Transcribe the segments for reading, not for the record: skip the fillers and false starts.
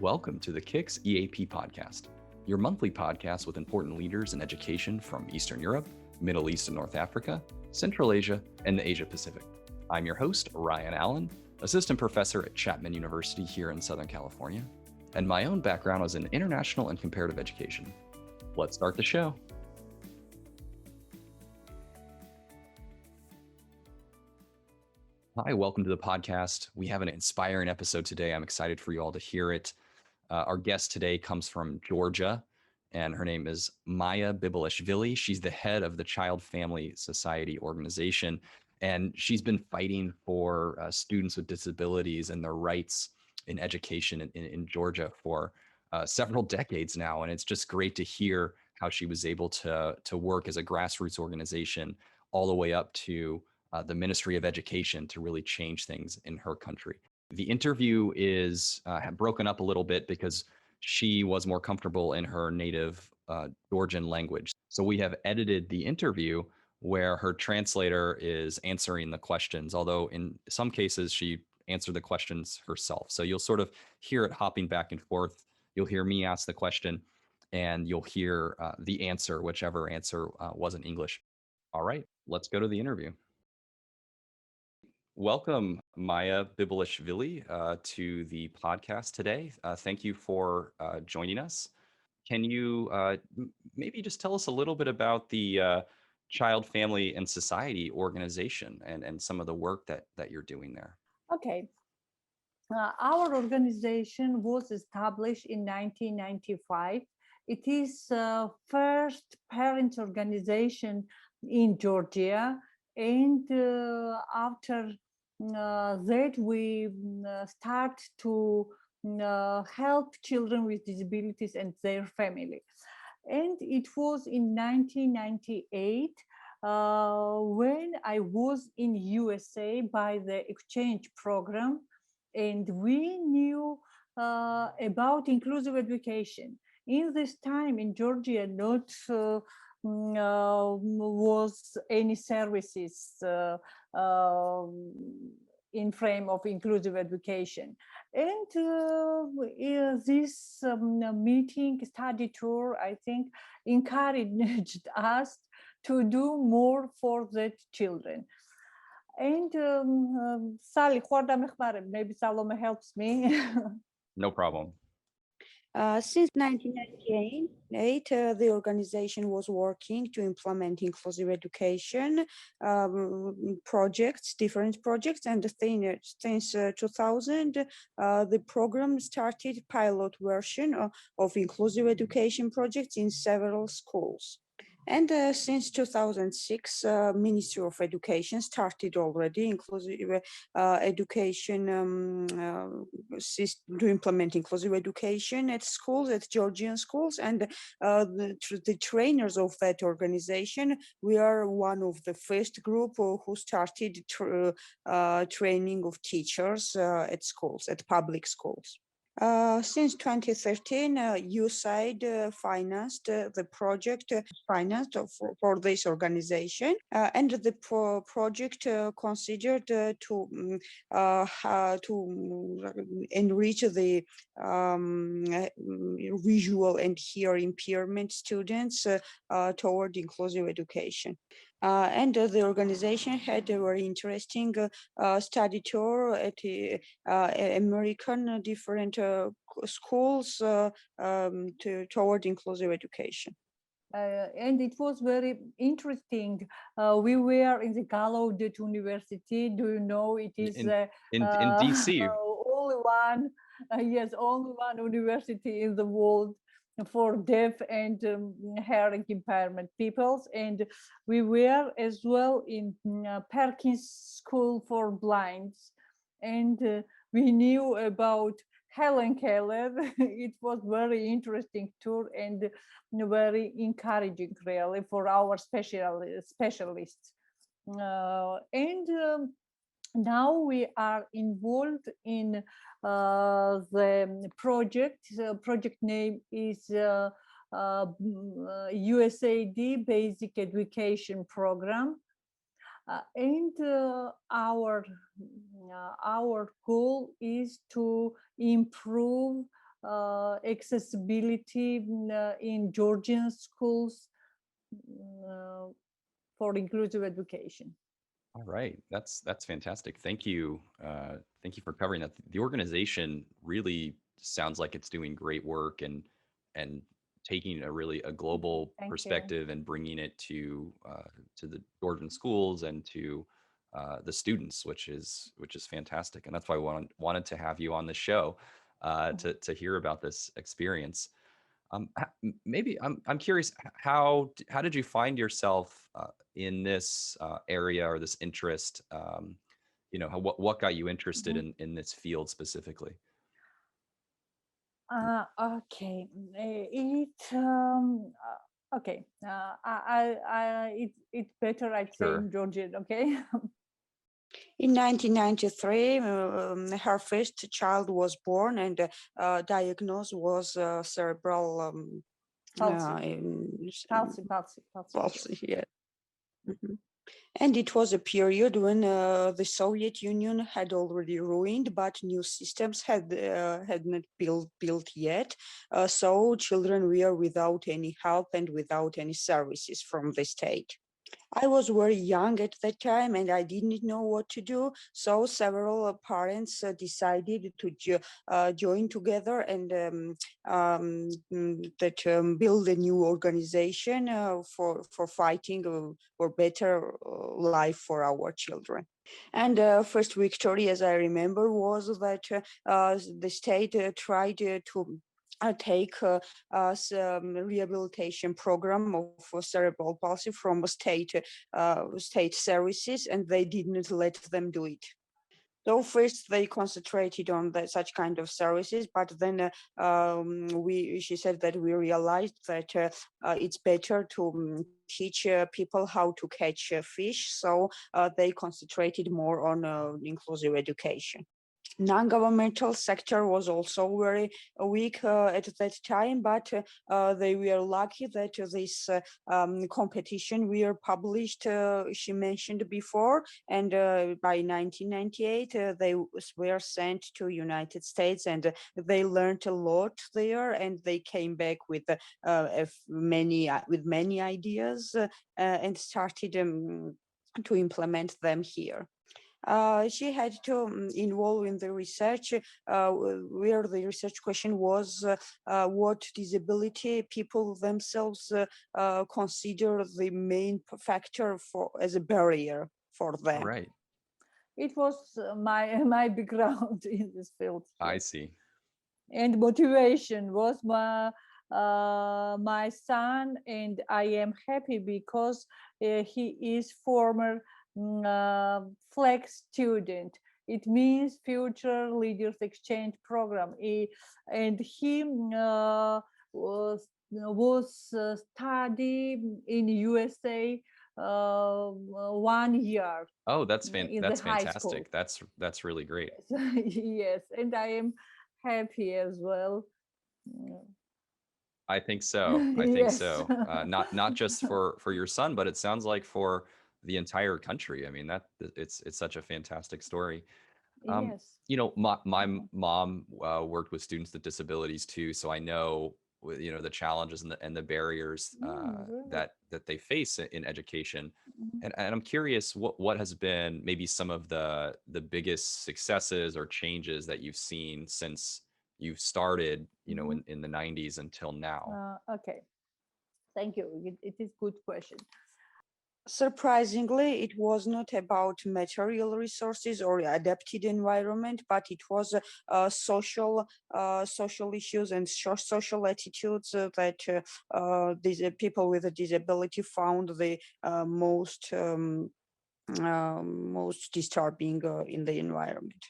Welcome to the KIX EAP Podcast, your monthly podcast with important leaders in education from Eastern Europe, Middle East and North Africa, Central Asia, and the Asia Pacific. I'm your host, Ryan Allen, assistant professor at Chapman University here in Southern California, and my own background was in international and comparative education. Let's start the show. Hi, welcome to the podcast. We have an inspiring episode today. I'm excited for you all to hear it. Our guest today comes from Georgia, and her name is Maia Bibileishvili. She's the head of the Child Family Society organization, and she's been fighting for students with disabilities and their rights in education in Georgia for several decades now. And it's just great to hear how she was able to work as a grassroots organization all the way up to the Ministry of Education to really change things in her country. The interview is broken up a little bit because she was more comfortable in her native Georgian language. So we have edited the interview where her translator is answering the questions, although in some cases she answered the questions herself. So you'll sort of hear it hopping back and forth. You'll hear me ask the question and you'll hear the answer, whichever answer was in English. All right, let's go to the interview. Welcome, Maia Bibileishvili, to the podcast today. Thank you for joining us. Can you maybe just tell us a little bit about the Child, Family, and Society organization and some of the work that you're doing there? Okay. Our organization was established in 1995. It is the first parents organization in Georgia. And after that, we start to help children with disabilities and their family. And it was in 1998 when I was in USA by the exchange program, and we knew about inclusive education. In this time in Georgia, not was any services in frame of inclusive education. And this meeting, study tour, I think, encouraged us to do more for the children. And Sally, maybe Salome helps me. No problem. Since 1998, the organization was working to implement inclusive education projects, different projects, and since 2000, the program started pilot version of inclusive education projects in several schools. And since 2006, Ministry of Education started already inclusive education to implement inclusive education at schools, at Georgian schools, and the trainers of that organization. We are one of the first group who started training of teachers at schools, at public schools. Since 2013, USAID financed the project financed for this organization, and the project considered to enrich the visual and hearing impairment students toward inclusive education. And the organization had a very interesting study tour at American different schools toward inclusive education. And it was very interesting. We were in the Gallaudet University. Do you know it is in DC? Only one, yes, only one university in the world for deaf and hearing impairment peoples. And we were as well in Perkins School for Blinds. And we knew about Helen Keller. It was very interesting tour and very encouraging, really, for our specialists. Now we are involved in the project. The project name is USAID Basic Education Program. And our goal is to improve accessibility in Georgian schools for inclusive education. All right, that's fantastic. Thank you. Thank you for covering that. The organization really sounds like it's doing great work and taking a global Thank you. perspective and bringing it to the Georgian schools and to the students, which is fantastic. And that's why I wanted to have you on the show to hear about this experience. Maybe I'm curious, how did you find yourself in this area or this interest? What got you interested in this field specifically? Okay. Okay. It's better I'd say Sure. in Georgian. Okay. In 1993, her first child was born, and diagnosed was cerebral Palsy. palsy. Yeah. Mhm. And it was a period when the Soviet Union had already ruined, but new systems had not built yet. So children were without any help and without any services from the state. I was very young at that time and I didn't know what to do. So several parents decided to join together and build a new organization for fighting for better life for our children. And first victory, as I remember, was that the state tried to take rehabilitation program of cerebral palsy from state services, and they didn't let them do it. So first they concentrated on such kind of services, but then she said that we realized that it's better to teach people how to catch fish. So they concentrated more on inclusive education. Non-governmental sector was also very weak at that time, but they were lucky that this competition were published, she mentioned before, and by 1998 they were sent to United States, and they learned a lot there, and they came back with many ideas and started to implement them here. She had to involve in the research where the research question was what disability people themselves consider the main factor for as a barrier for them. Right. It was my background in this field. I see. And motivation was my son, and I am happy because he is former FLEX student. It means Future Leaders Exchange Program. And he was study in USA 1 year. Oh, that's the high school. fantastic. That's really great. Yes, and I am happy as well. I think so. I think Yes. so. Not just for your son, but it sounds like for the entire country. I mean, it's such a fantastic story. Yes. My mom worked with students with disabilities too, so I know the challenges and the barriers Really? that they face in education. Mhm. And I'm curious what has been maybe some of the biggest successes or changes that you've seen since you've started, Mhm. in the 90s until now. Okay. Thank you. It is good question. Surprisingly, it was not about material resources or adapted environment, but it was social issues and social attitudes that these people with a disability found the most disturbing in the environment.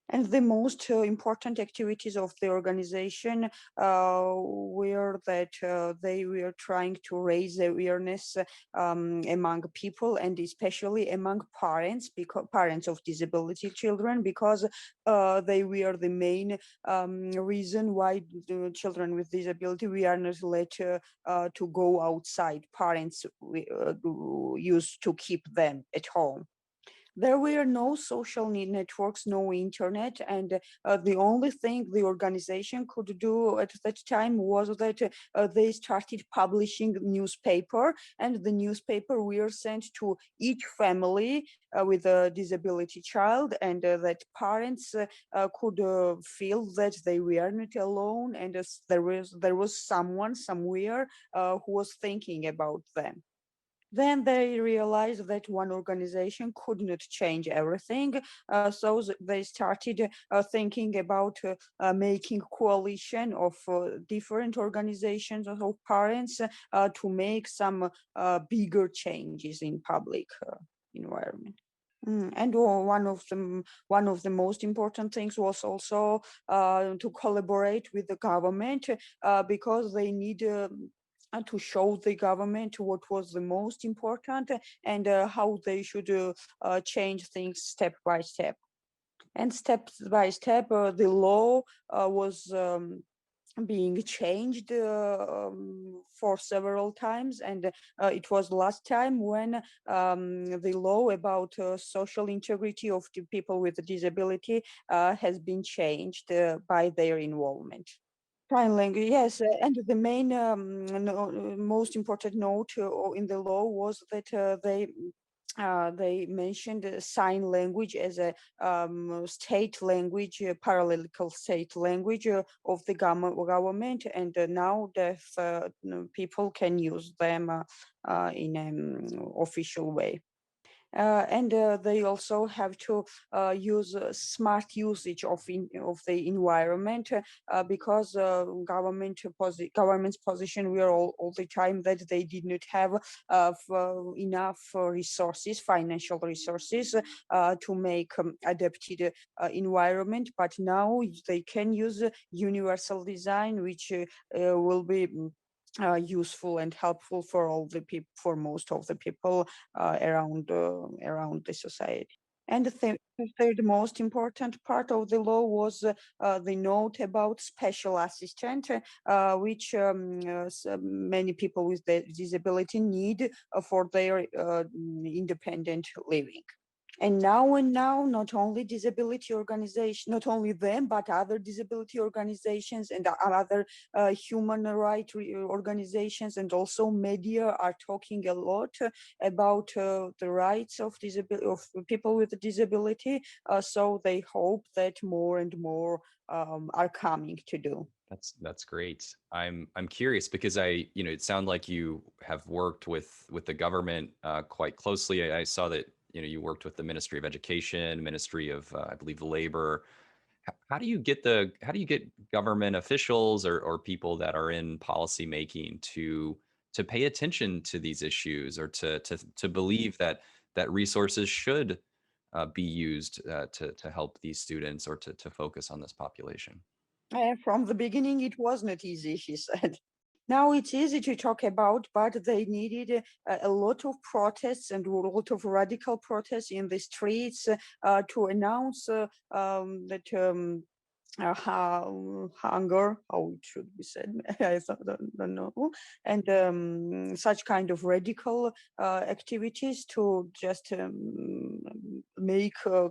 And the most important activities of the organization were that they were trying to raise awareness among people, and especially among parents, because parents of disability children, because they were the main reason why the children with disability we are not let to go outside. Parents used to keep them at home. There were no social networks, no internet, and the only thing the organization could do at that time was that they started publishing newspaper, and the newspaper were sent to each family with a disability child, and that parents could feel that they were not alone, and there was someone somewhere who was thinking about them. Then they realized that one organization could not change everything, so they started thinking about making coalition of different organizations of parents to make some bigger changes in public environment. And one of the most important things was also to collaborate with the government because they need to show the government what was the most important and how they should change things step by step. And step by step, the law was being changed for several times, and it was last time when the law about social integrity of the people with a disability has been changed by their involvement. Sign language, yes, and the main most important note in the law was that they mentioned sign language as a state language, parallel state language of the government, and now deaf people can use them in an official way. And they also have to use smart usage of the environment because government's position were all the time that they did not have enough resources, financial resources to make adapted environment. But now they can use universal design, which will be useful and helpful for all the people, for most of the people around the society. And the third most important part of the law was the note about special assistant, which many people with the disability need for their independent living. And now, not only disability organization, not only them, but other disability organizations and other human rights organizations, and also media are talking a lot about the rights of people with disability. So they hope that more and more are coming to do. That's great. I'm curious because it sounded like you have worked with the government quite closely. I saw that you worked with the Ministry of Education, Ministry of I believe Labor. How do you get government officials or people that are in policy making to pay attention to these issues, or to believe that resources should be used to help these students, or to focus on this population? From the beginning, it was not easy, she said. Now it's easy to talk about, but they needed a lot of protests and a lot of radical protests in the streets to announce that hunger, how it should be said, I don't know, and such kind of radical activities to just make the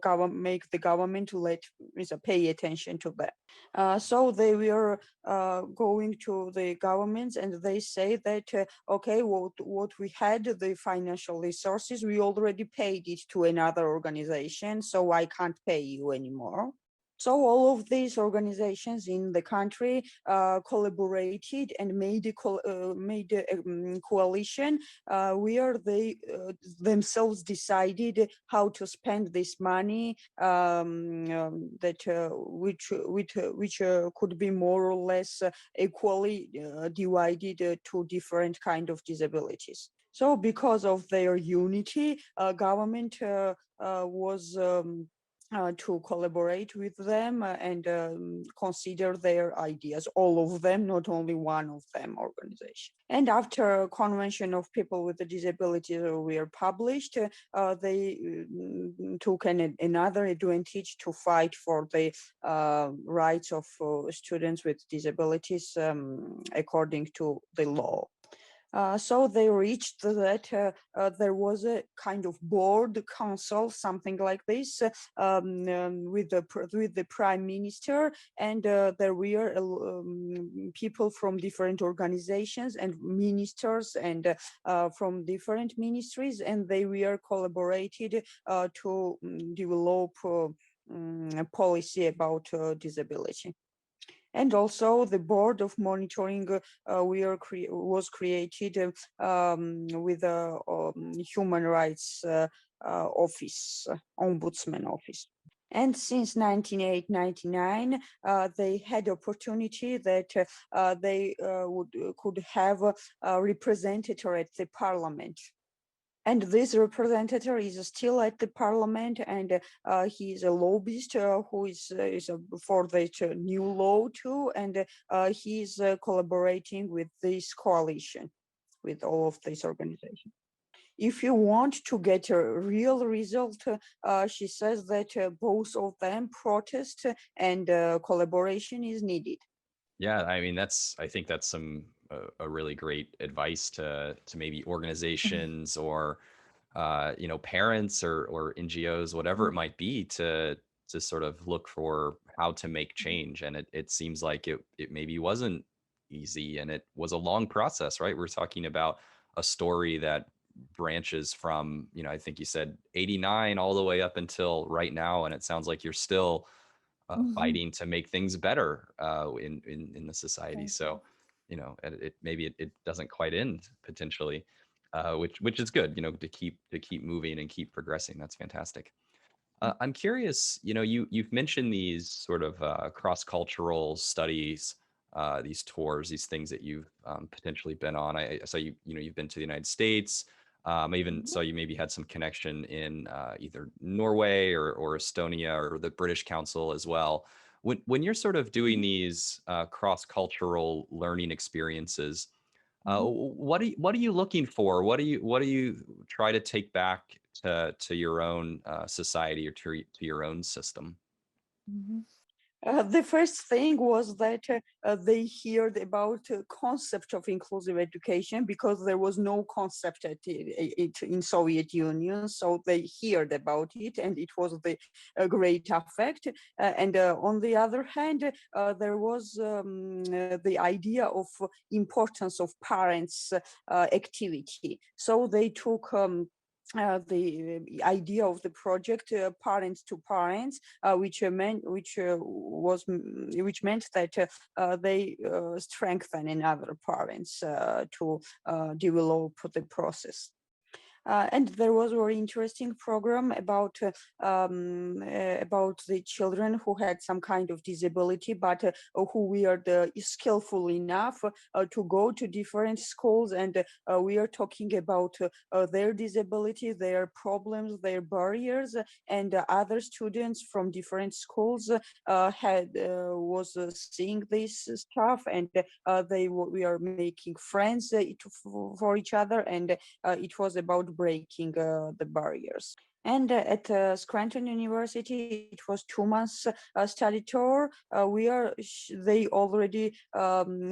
government to pay attention to that. So they were going to the governments, and they say that okay, what we had, the financial resources, we already paid it to another organization, so I can't pay you anymore. So all of these organizations in the country collaborated and made a coalition where they themselves decided how to spend this money which could be more or less equally divided to different kind of disabilities. So because of their unity, government was to collaborate with them and consider their ideas, all of them, not only one of them organization. And after Convention of People with a Disability were published, they took another advantage to fight for the rights of students with disabilities according to the law. So they reached that there was a kind of board council, something like this, with the prime minister, and there were people from different organizations and ministers and from different ministries, and they were collaborated to develop a policy about disability. And also the board of monitoring was created with a human rights office, ombudsman office. And since 1999, they had opportunity that they could have a representative at the parliament. And this representative is still at the parliament, and he is a lobbyist who is for the new law too, and he is collaborating with this coalition, with all of these organizations. If you want to get a real result, she says that both of them protest and collaboration is needed. Yeah, I mean I think that's some a really great advice to maybe organizations or parents or NGOs, whatever it might be, to sort of look for how to make change. And it seems like it maybe wasn't easy, and it was a long process, right? We're talking about a story that branches from, I think you said 89 all the way up until right now, and it sounds like you're still fighting to make things better in the society. So, it maybe it doesn't quite end potentially, which is good, to keep moving and keep progressing. That's fantastic. I'm curious, you've mentioned these sort of cross-cultural studies, these tours, these things that you've potentially been on. I saw you've been to the United States. I even saw you maybe had some connection in either Norway or Estonia or the British Council as well. When you're sort of doing these cross-cultural learning experiences, what are you looking for? What do you try to take back to your own society or to your own system? The first thing was that they heard about concept of inclusive education, because there was no concept in Soviet Union. So they heard about it, and it was the great effect. And on the other hand, there was the idea of importance of parents' activity. So they took the idea of the project parents to parents, which meant that they strengthen another parents to develop the process. And there was a very interesting program about the children who had some kind of disability, but who were skillful enough to go to different schools, and we are talking about their disability, their problems, their barriers, and other students from different schools was seeing this stuff, and we are making friends for each other, and it was about breaking the barriers. And at Scranton University, it was 2 months study tour. They already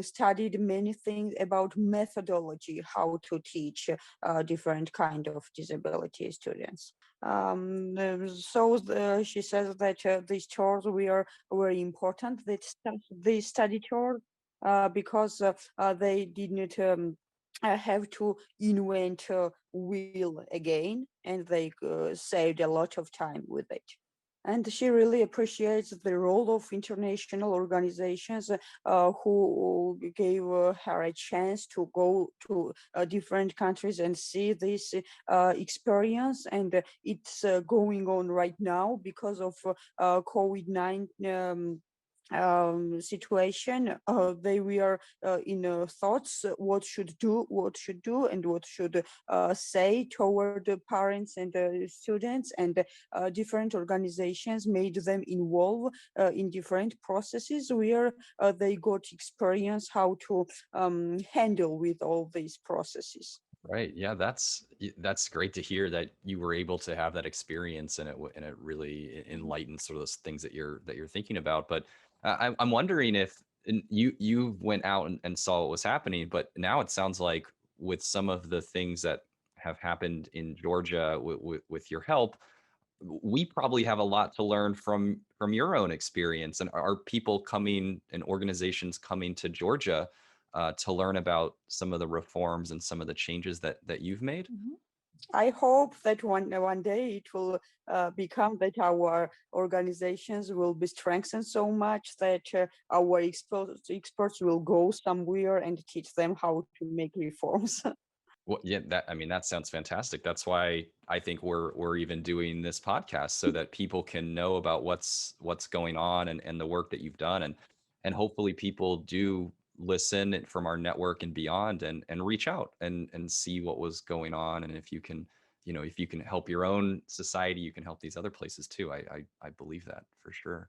studied many things about methodology, how to teach different kind of disability students. She says that these tours were very important. They study tour because they didn't have to invent a wheel again, and they saved a lot of time with it. And she really appreciates the role of international organizations who gave her a chance to go to different countries and see this experience. And it's going on right now because of COVID-19 situation. They were in thoughts what should do, and what should say toward the parents and students, and different organizations made them involved in different processes where they got experience how to handle with all these processes. Right. Yeah, that's great to hear that you were able to have that experience, and it really enlightens sort of those things that you're thinking about. But I'm wondering if you went out and saw what was happening, but now it sounds like with some of the things that have happened in Georgia with your help, we probably have a lot to learn from your own experience. And are people coming and organizations coming to Georgia to learn about some of the reforms and some of the changes that you've made? Mhm. I hope that one day it will become that our organizations will be strengthened so much that our experts will go somewhere and teach them how to make reforms. Well, yeah, that sounds fantastic. That's why I think we're even doing this podcast so that people can know about what's going on and the work that you've done, and hopefully people do listen from our network and beyond and reach out and see what was going on. And if you can, if you can help your own society, you can help these other places too. I believe that for sure.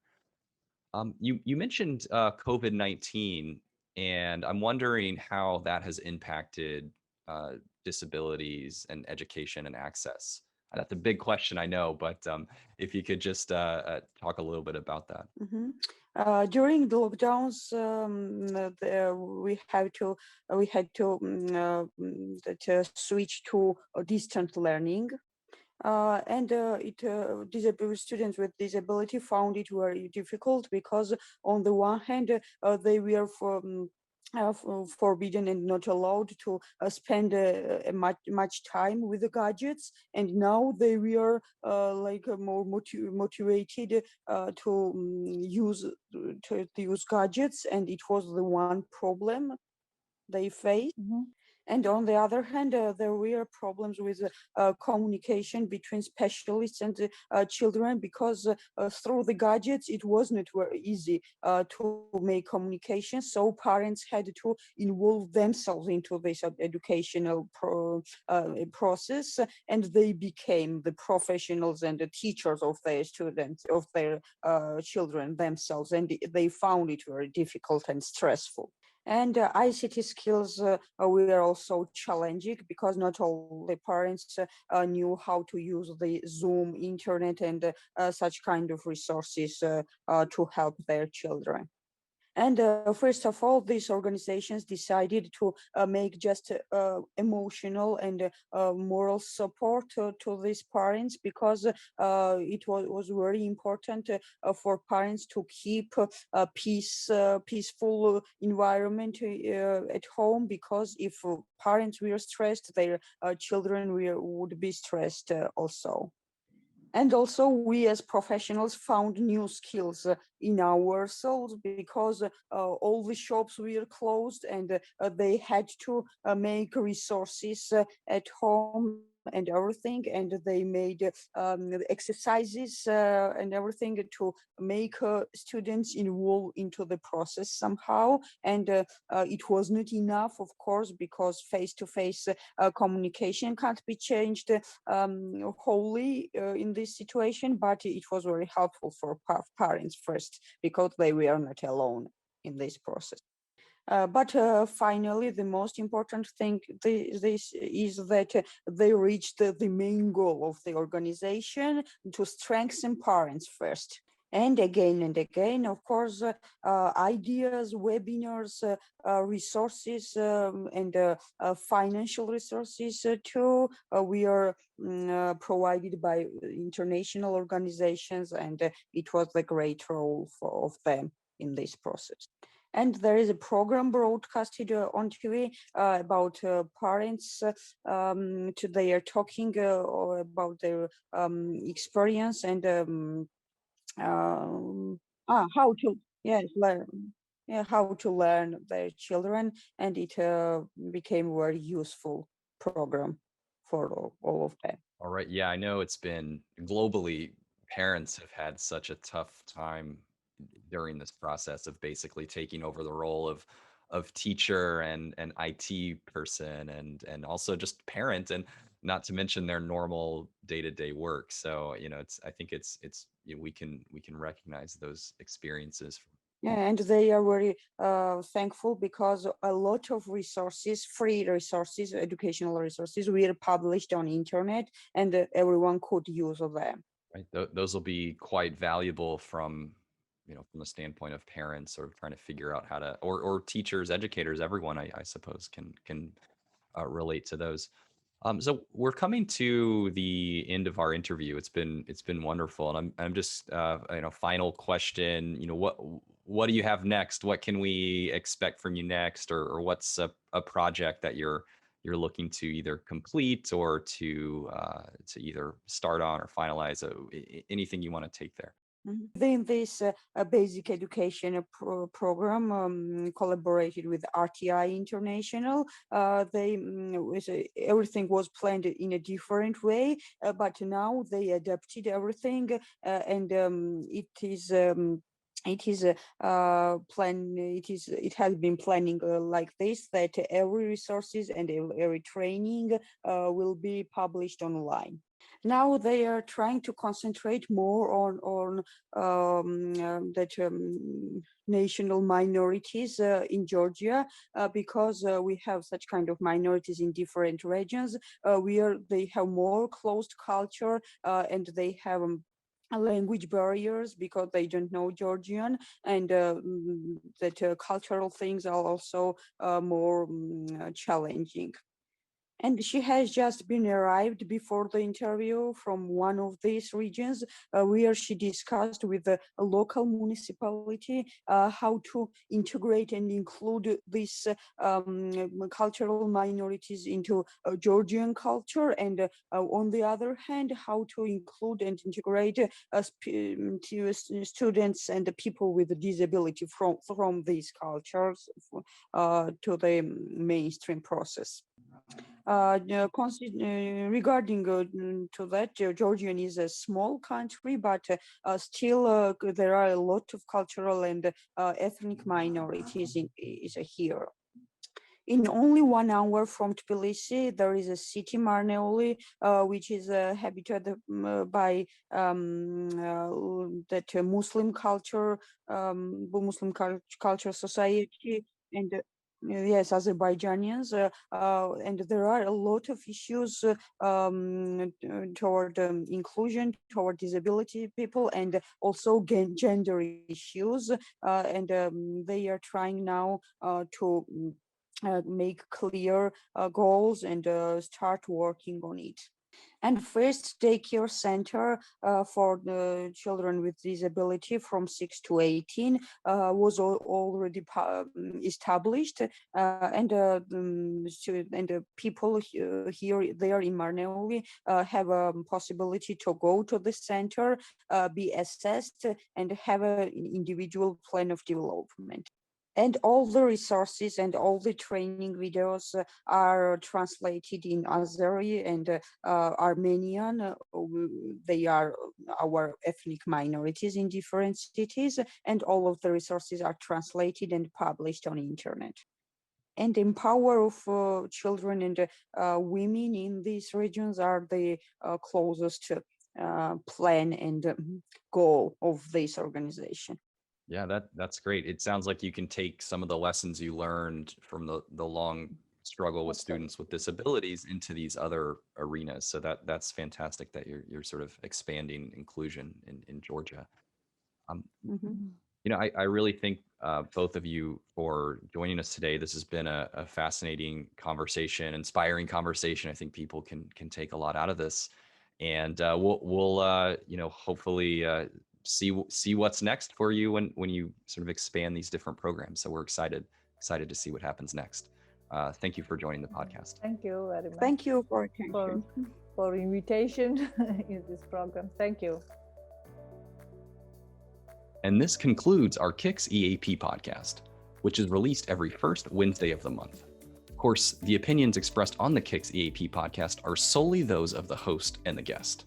You mentioned COVID-19, and I'm wondering how that has impacted uh, disabilities and education and access. That's a big question, I know, but if you could just talk a little bit about that. Mhm. During the lockdowns, we had to switch to distant learning. Disabled students with disability found it very difficult because on the one hand they were forbidden and not allowed to spend much time with the gadgets, and now they were more motivated to use gadgets, and it was the one problem they faced. Mhm. And on the other hand, there were problems with communication between specialists and children, because through the gadgets, it was not very easy to make communication. So parents had to involve themselves into this educational process, and they became the professionals and the teachers of their students, of their children themselves, and they found it very difficult and stressful. And ICT skills were also challenging because not all the parents knew how to use the Zoom, internet, and such kind of resources to help their children. And first of all, these organizations decided to make just emotional and moral support to these parents, because it was very important for parents to keep a peaceful environment at home, because if parents were stressed, their children would be stressed also. And also, we as professionals found new skills in ourselves, because all the shops were closed, and they had to make resources at home and everything. And they made exercises and everything to make students involved into the process somehow. And it was not enough, of course, because face-to-face communication can't be changed wholly in this situation, but it was very helpful for parents first, because they were not alone in this process. But finally, the most important thing this is that they reached the main goal of the organization, to strengthen parents first. And again, of course, ideas, webinars, resources, and financial resources too. We are provided by international organizations, and it was a great role of them in this process. And there is a program broadcasted on TV about parents. They are talking about their experience and how to, yes, learn, yeah, how to learn their children, and it became a very useful program for all of them. All right. Yeah, I know it's been globally, parents have had such a tough time during this process of basically taking over the role of teacher and IT person and also just parent, and not to mention their normal day-to-day work. So, it's I think it's we can recognize those experiences. Yeah, and they are very thankful, because a lot of resources, free resources, educational resources, were published on internet, and everyone could use them. Right. Those will be quite valuable from the standpoint of parents sort of trying to figure out how to, or teachers, educators, everyone, I suppose can relate to those. So we're coming to the end of our interview. It's been wonderful, and I'm just final question. What do you have next? What can we expect from you next, or what's a project that you're looking to either complete or to either start on or finalize? Anything you want to take there. Then this basic education program collaborated with RTI International. Everything was planned in a different way, but now they adapted everything, and it is. It has been planning like this, that every resources and every training will be published online. Now they are trying to concentrate more on national minorities in Georgia, because we have such kind of minorities in different regions. They have more closed culture, and they have language barriers because they don't know Georgian, and that cultural things are also more challenging. And she has just been arrived before the interview from one of these regions, where she discussed with a local municipality how to integrate and include these cultural minorities into Georgian culture, and on the other hand, how to include and integrate students and the people with disability from these cultures to the mainstream process. Regarding to that, Georgian is a small country, but still there are a lot of cultural and ethnic minorities here. In only 1 hour from Tbilisi, there is a city, Marneoli, which is habited by that Muslim culture society, and yes, Azerbaijanians, and there are a lot of issues toward inclusion, toward disability people, and also gender issues, and they are trying now to make clear goals and start working on it. And first daycare center for the children with disability from 6 to 18 was already established, and people here there in Marneoli have a possibility to go to the center, be assessed, and have an individual plan of development. And all the resources and all the training videos are translated in Azeri and Armenian. They are our ethnic minorities in different cities, and all of the resources are translated and published on the internet. And empower of children and women in these regions are the closest plan and goal of this organization. Yeah, that's great. It sounds like you can take some of the lessons you learned from the long struggle with students with disabilities into these other arenas. So that's fantastic that you're sort of expanding inclusion in Georgia. I really thank both of you for joining us today. This has been a fascinating conversation, inspiring conversation. I think people can take a lot out of this, and we'll hopefully see what's next for you when you sort of expand these different programs. So we're excited to see what happens next. Thank you for joining the podcast. Thank you very much. Thank you for attention. For invitation in this program. Thank you. And this concludes our KIX EAP podcast, which is released every first Wednesday of the month. Of course, the opinions expressed on the KIX EAP podcast are solely those of the host and the guest.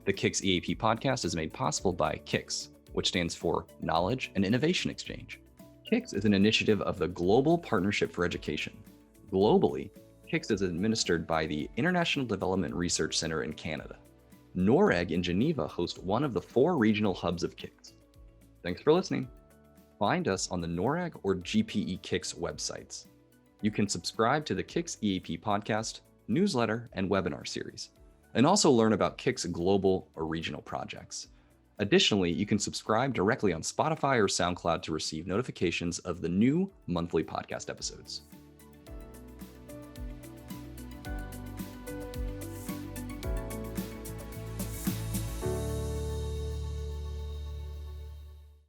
The KIX EAP podcast is made possible by KIX, which stands for Knowledge and Innovation Exchange. KIX is an initiative of the Global Partnership for Education. Globally, KIX is administered by the International Development Research Center in Canada. NORAG in Geneva hosts one of the 4 regional hubs of KIX. Thanks for listening. Find us on the NORAG or GPE KIX websites. You can subscribe to the KIX EAP podcast, newsletter, and webinar series, and also learn about KIX global or regional projects. Additionally, you can subscribe directly on Spotify or SoundCloud to receive notifications of the new monthly podcast episodes.